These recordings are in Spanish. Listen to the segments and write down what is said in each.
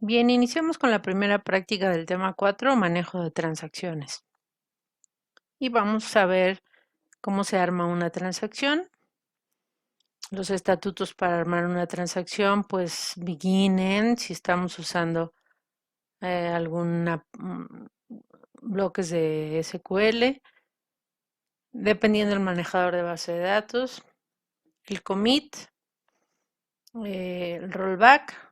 Bien, iniciamos con la primera práctica del tema 4, manejo de transacciones. Y vamos a ver cómo se arma una transacción. Los estatutos para armar una transacción, pues begin, end, si estamos usando bloques de SQL, dependiendo del manejador de base de datos, el commit, el rollback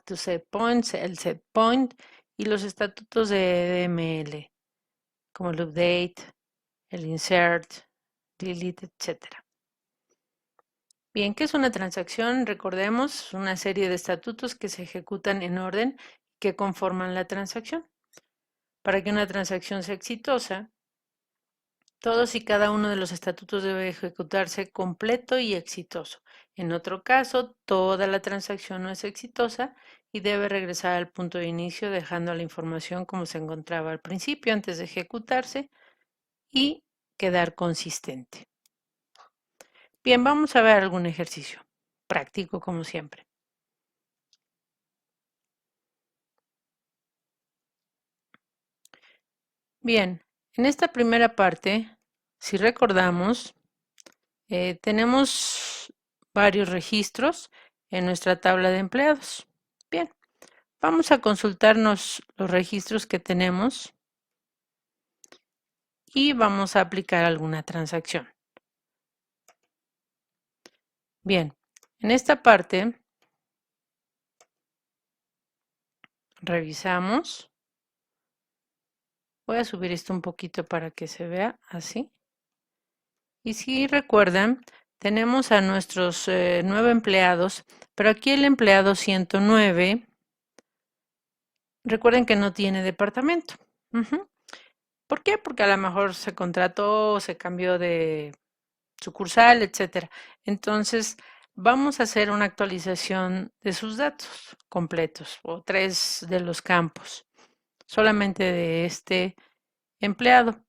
to set points, el set point y los estatutos de DML, como el update, el insert, delete, etc. Bien, ¿qué es una transacción? Recordemos, una serie de estatutos que se ejecutan en orden que conforman la transacción. Para que una transacción sea exitosa, todos y cada uno de los estatutos debe ejecutarse completo y exitoso. En otro caso, toda la transacción no es exitosa y debe regresar al punto de inicio dejando la información como se encontraba al principio antes de ejecutarse y quedar consistente. Bien, vamos a ver algún ejercicio práctico como siempre. Bien, en esta primera parte, si recordamos, tenemos varios registros en nuestra tabla de empleados. Bien, vamos a consultarnos los registros que tenemos y vamos a aplicar alguna transacción. Bien, en esta parte revisamos. Voy a subir esto un poquito para que se vea así. Y si recuerdan, tenemos a nuestros 9 empleados, pero aquí el empleado 109, recuerden que no tiene departamento. ¿Por qué? Porque a lo mejor se contrató, se cambió de sucursal, etcétera. Entonces, vamos a hacer una actualización de sus datos completos o 3 de los campos, solamente de este empleado.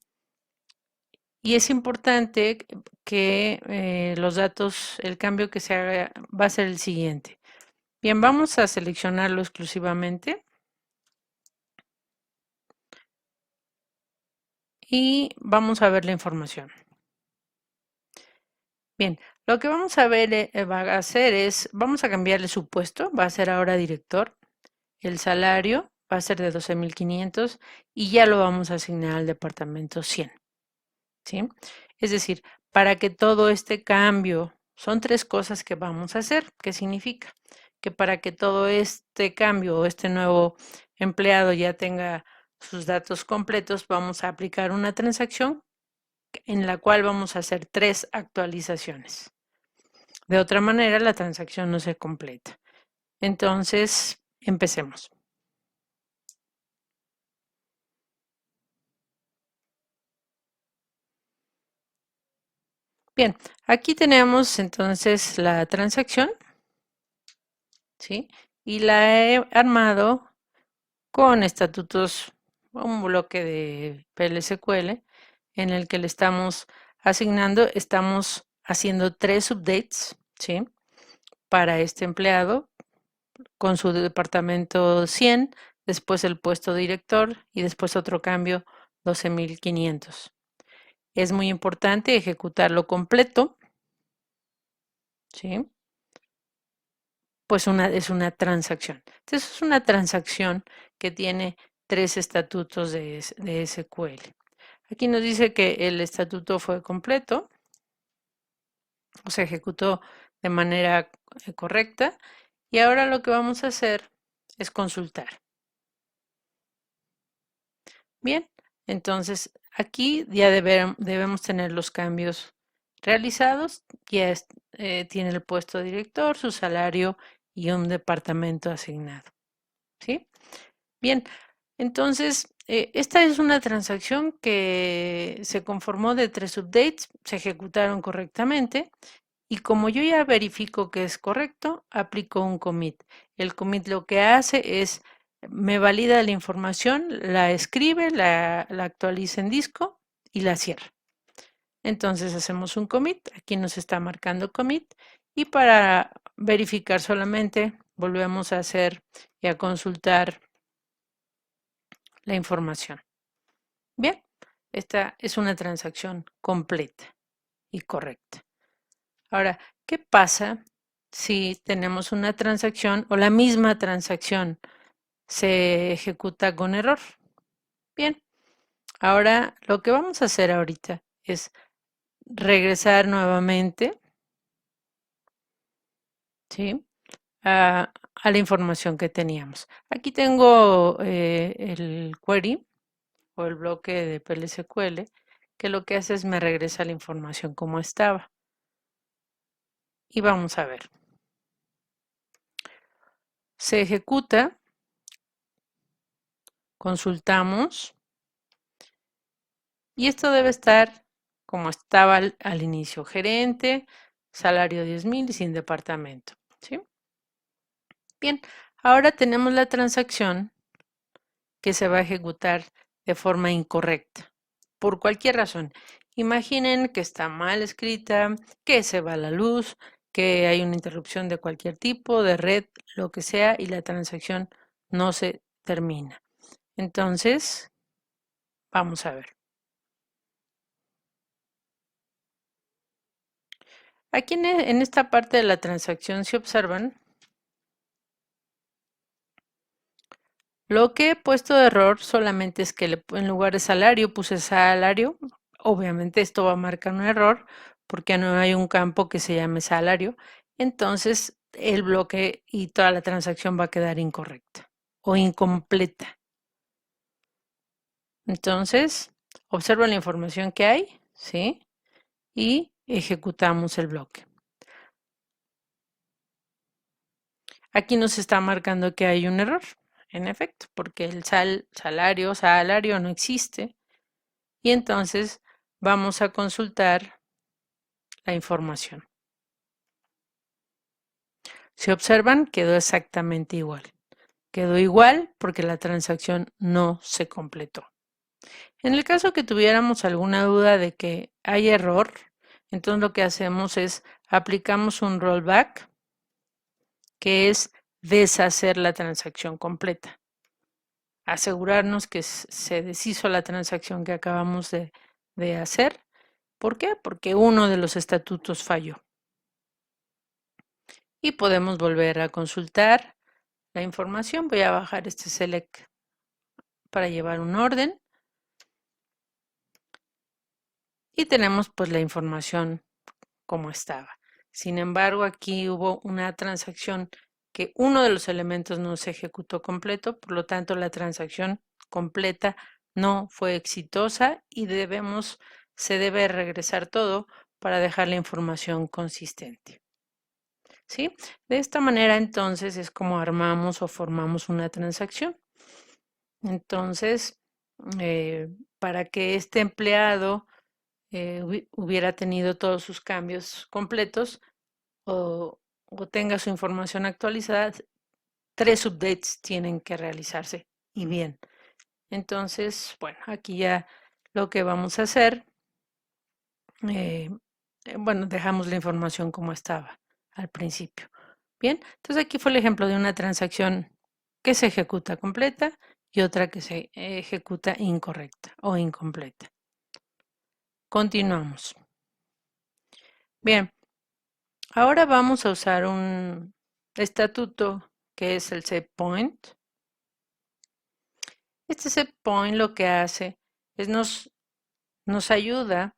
Y es importante que los datos, el cambio que se haga va a ser el siguiente. Bien, vamos a seleccionarlo exclusivamente y vamos a ver la información. Bien, lo que vamos a ver, va a hacer es, vamos a cambiarle su puesto, va a ser ahora director, el salario va a ser de 12,500 y ya lo vamos a asignar al departamento 100, ¿sí? Es decir, para que todo este cambio, son 3 cosas que vamos a hacer. ¿Qué significa? Que para que todo este cambio o este nuevo empleado ya tenga sus datos completos, vamos a aplicar una transacción en la cual vamos a hacer 3 actualizaciones. De otra manera, la transacción no se completa. Entonces, empecemos. Bien, aquí tenemos entonces la transacción, ¿sí? Y la he armado con estatutos, un bloque de PLSQL en el que le estamos asignando, estamos haciendo 3 updates, ¿sí? Para este empleado con su departamento 100, después el puesto director y después otro cambio 12,500. Es muy importante ejecutarlo completo, ¿sí? Pues es una transacción. Entonces es una transacción que tiene 3 estatutos de SQL. Aquí nos dice que el estatuto fue completo, o se ejecutó de manera correcta, y ahora lo que vamos a hacer es consultar. Bien, entonces aquí ya debemos tener los cambios realizados, ya tiene el puesto de director, su salario y un departamento asignado, ¿sí? Bien, entonces esta es una transacción que se conformó de 3 updates, se ejecutaron correctamente y como yo ya verifico que es correcto, aplico un commit. El commit lo que hace es, me valida la información, la escribe, la actualiza en disco y la cierra. Entonces hacemos un commit, aquí nos está marcando commit y para verificar solamente volvemos a hacer y a consultar la información. Bien, esta es una transacción completa y correcta. Ahora, ¿qué pasa si tenemos una transacción o la misma transacción se ejecuta con error? Bien, ahora lo que vamos a hacer ahorita es regresar nuevamente, ¿sí? a la información que teníamos. Aquí tengo el query o el bloque de PLSQL que lo que hace es me regresa la información como estaba. Y vamos a ver. Se ejecuta, consultamos y esto debe estar como estaba al inicio. Gerente, salario 10,000 y sin departamento. ¿Sí? Bien, ahora tenemos la transacción que se va a ejecutar de forma incorrecta, por cualquier razón. Imaginen que está mal escrita, que se va la luz, que hay una interrupción de cualquier tipo, de red, lo que sea, y la transacción no se termina. Entonces, vamos a ver. Aquí en esta parte de la transacción, si observan, lo que he puesto de error solamente es que en lugar de salario puse salario. Obviamente esto va a marcar un error porque no hay un campo que se llame salario. Entonces el bloque y toda la transacción va a quedar incorrecta o incompleta. Entonces, observo la información que hay, ¿sí? Y ejecutamos el bloque. Aquí nos está marcando que hay un error, en efecto, porque el salario no existe. Y entonces vamos a consultar la información. Si observan, quedó exactamente igual. Quedó igual porque la transacción no se completó. En el caso que tuviéramos alguna duda de que hay error, entonces lo que hacemos es aplicamos un rollback, que es deshacer la transacción completa. Asegurarnos que se deshizo la transacción que acabamos de hacer. ¿Por qué? Porque uno de los estatutos falló. Y podemos volver a consultar la información. Voy a bajar este select para llevar un orden. Y tenemos pues la información como estaba. Sin embargo, aquí hubo una transacción que uno de los elementos no se ejecutó completo, por lo tanto la transacción completa no fue exitosa y se debe regresar todo para dejar la información consistente. ¿Sí? De esta manera entonces es como armamos o formamos una transacción. Entonces, para que este empleado hubiera tenido todos sus cambios completos o tenga su información actualizada, 3 updates tienen que realizarse y bien. Entonces, bueno, aquí ya lo que vamos a hacer, bueno, dejamos la información como estaba al principio. Bien, entonces aquí fue el ejemplo de una transacción que se ejecuta completa y otra que se ejecuta incorrecta o incompleta. Continuamos. Bien, ahora vamos a usar un estatuto que es el setPoint. Este setPoint lo que hace es nos ayuda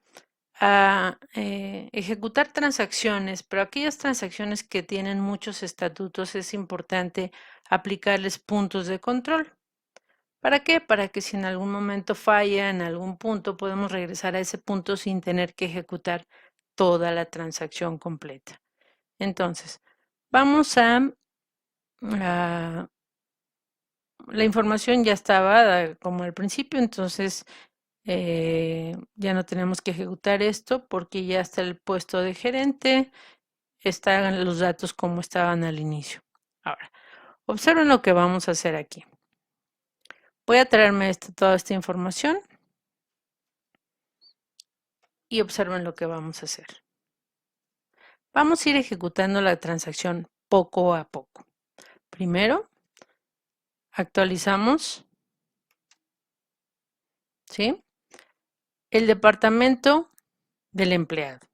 a ejecutar transacciones, pero aquellas transacciones que tienen muchos estatutos es importante aplicarles puntos de control. ¿Para qué? Para que si en algún momento falla en algún punto, podemos regresar a ese punto sin tener que ejecutar toda la transacción completa. Entonces, vamos la información ya estaba como al principio, entonces ya no tenemos que ejecutar esto porque ya está el puesto de gerente, están los datos como estaban al inicio. Ahora, observen lo que vamos a hacer aquí. Voy a traerme toda esta información y observen lo que vamos a hacer. Vamos a ir ejecutando la transacción poco a poco. Primero, Actualizamos, ¿sí? El departamento del empleado.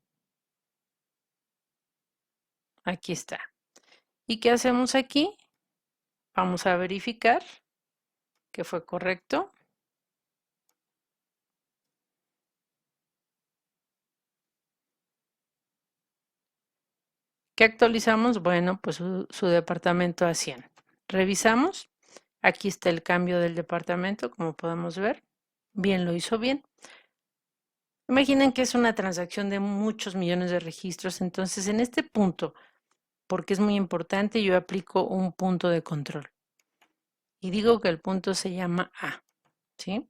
Aquí está. ¿Y qué hacemos aquí? Vamos a verificar que fue correcto. ¿Qué actualizamos? Bueno, pues su departamento a 100. Revisamos. Aquí está el cambio del departamento, como podemos ver. Bien, lo hizo bien. Imaginen que es una transacción de muchos millones de registros. Entonces, en este punto, porque es muy importante, yo aplico un punto de control. Y digo que el punto se llama A, ¿sí?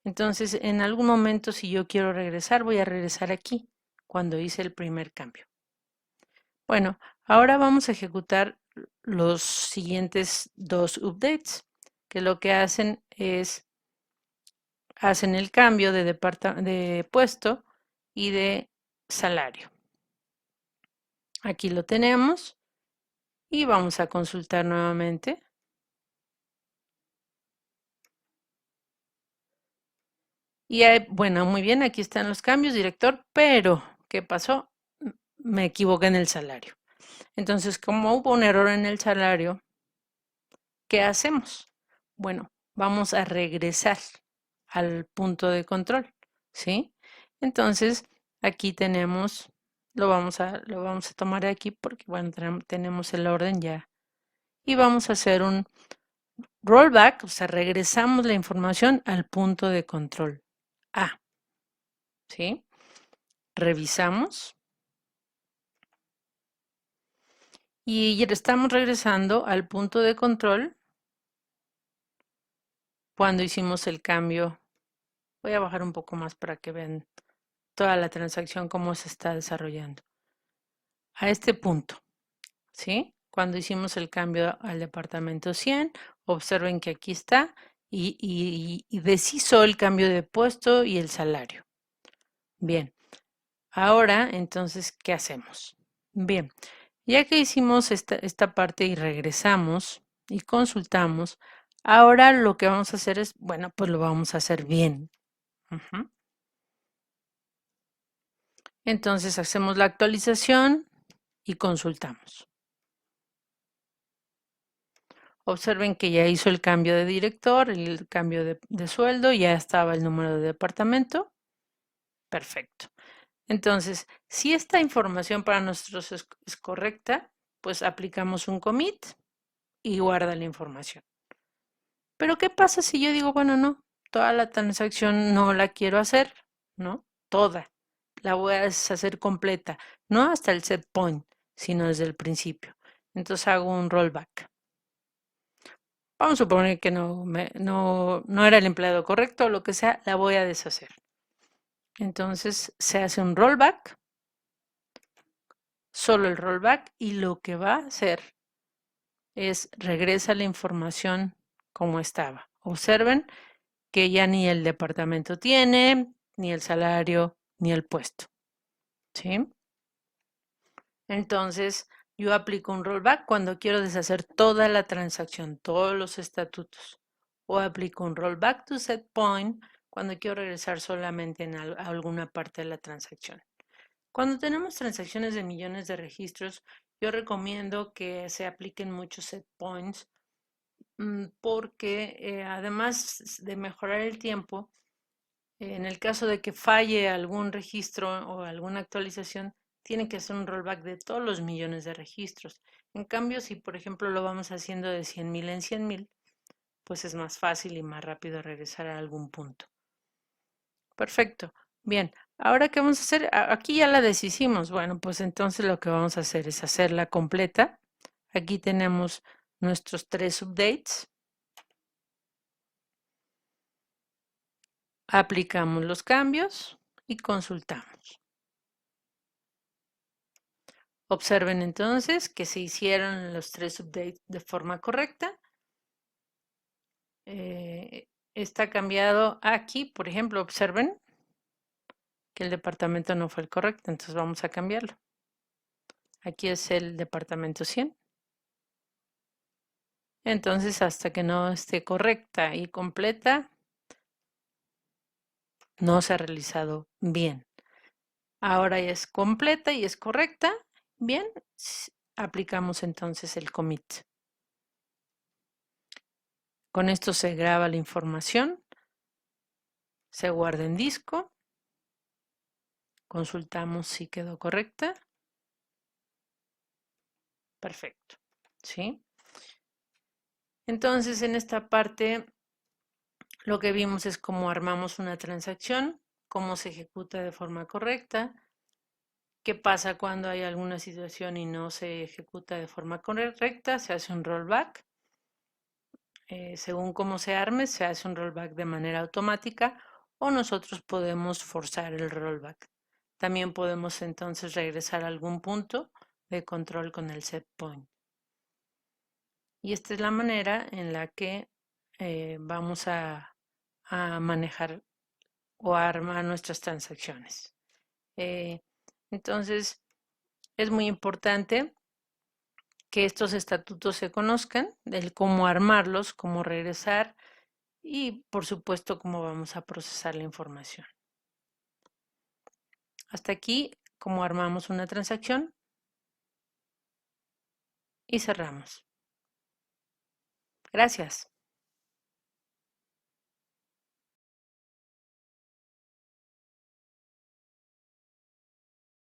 Entonces, en algún momento, si yo quiero regresar, voy a regresar aquí, cuando hice el primer cambio. Bueno, ahora vamos a ejecutar los siguientes dos updates, que lo que hacen es, hacen el cambio de puesto y de salario. Aquí lo tenemos y vamos a consultar nuevamente. Y bueno, muy bien, aquí están los cambios, director, pero ¿qué pasó? Me equivoqué en el salario. Entonces, como hubo un error en el salario, ¿qué hacemos? Bueno, vamos a regresar al punto de control, ¿sí? Entonces, aquí tenemos, lo vamos a tomar aquí porque, bueno, tenemos el orden ya. Y vamos a hacer un rollback, o sea, regresamos la información al punto de control A, ¿sí? Revisamos y estamos regresando al punto de control cuando hicimos el cambio. Voy a bajar un poco más para que vean toda la transacción, cómo se está desarrollando. A este punto, ¿sí? Cuando hicimos el cambio al departamento 100, observen que aquí está y deshizo el cambio de puesto y el salario. Bien, ahora entonces, ¿qué hacemos? Bien, ya que hicimos esta parte y regresamos y consultamos, ahora lo que vamos a hacer es, bueno, pues lo vamos a hacer bien. Entonces hacemos la actualización y consultamos. Observen que ya hizo el cambio de director, el cambio de sueldo, ya estaba el número de departamento. Perfecto. Entonces, si esta información para nosotros es correcta, pues aplicamos un commit y guarda la información. Pero ¿qué pasa si yo digo, bueno, no, toda la transacción no la quiero hacer, ¿no? Toda. La voy a hacer completa, no hasta el set point, sino desde el principio. Entonces hago un rollback. Vamos a suponer que no era el empleado correcto o lo que sea, la voy a deshacer. Entonces se hace un rollback, solo el rollback, y lo que va a hacer es regresa la información como estaba. Observen que ya ni el departamento tiene, ni el salario, ni el puesto. ¿Sí? Entonces, yo aplico un rollback cuando quiero deshacer toda la transacción, todos los estatutos. O aplico un rollback to set point cuando quiero regresar solamente en alguna parte de la transacción. Cuando tenemos transacciones de millones de registros, yo recomiendo que se apliquen muchos set points porque además de mejorar el tiempo, en el caso de que falle algún registro o alguna actualización, tiene que hacer un rollback de todos los millones de registros. En cambio, si por ejemplo lo vamos haciendo de 100,000 en 100,000, pues es más fácil y más rápido regresar a algún punto. Perfecto. Bien, ahora ¿qué vamos a hacer? Aquí ya la deshicimos. Bueno, pues entonces lo que vamos a hacer es hacerla completa. Aquí tenemos nuestros 3 updates. Aplicamos los cambios y consultamos. Observen entonces que se hicieron los 3 updates de forma correcta. Está cambiado aquí, por ejemplo, observen que el departamento no fue el correcto, entonces vamos a cambiarlo. Aquí es el departamento 100. Entonces, hasta que no esté correcta y completa, no se ha realizado bien. Ahora ya es completa y es correcta. Bien, aplicamos entonces el commit. Con esto se graba la información, se guarda en disco, consultamos si quedó correcta. Perfecto, ¿sí? Entonces, en esta parte, lo que vimos es cómo armamos una transacción, cómo se ejecuta de forma correcta, qué pasa cuando hay alguna situación y no se ejecuta de forma correcta, se hace un rollback. Según cómo se arme, se hace un rollback de manera automática o nosotros podemos forzar el rollback. También podemos entonces regresar a algún punto de control con el set point. Y esta es la manera en la que vamos a manejar o a armar nuestras transacciones. Entonces, es muy importante que estos estatutos se conozcan, del cómo armarlos, cómo regresar y, por supuesto, cómo vamos a procesar la información. Hasta aquí, cómo armamos una transacción y cerramos. Gracias.